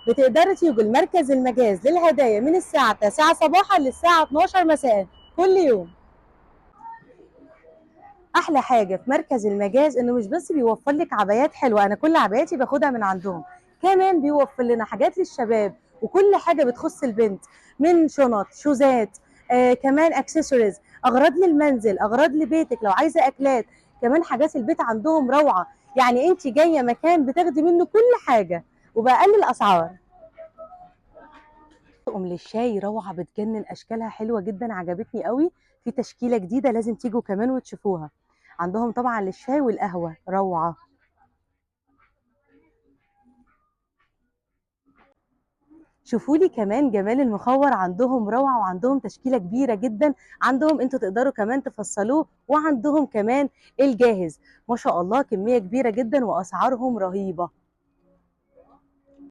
بتقدري تيجوا المركز المجاز للهدايا من الساعة 9 صباحا للساعة 12 مساء كل يوم. احلى حاجه في مركز المجاز انه مش بس بيوفر لك عبايات حلوه، انا كل عباياتي باخدها من عندهم، كمان بيوفر لنا حاجات للشباب وكل حاجه بتخص البنت، من شنط، شوزات، كمان اكسسوارز، اغراض للمنزل، اغراض لبيتك لو عايزه اكلات، كمان حاجات البيت عندهم روعه. يعني انت جايه مكان بتاخدي منه كل حاجه وباقل الاسعار. ام للشاي روعه بتجنن، اشكالها حلوه جدا عجبتني قوي، في تشكيله جديده لازم تيجوا كمان وتشوفوها. عندهم طبعا للشاي والقهوه روعه. شوفوا لي كمان جمال المخور عندهم روعه، وعندهم تشكيله كبيره جدا، عندهم انتوا تقدروا كمان تفصلوه، وعندهم كمان الجاهز. ما شاء الله كميه كبيره جدا واسعارهم رهيبه.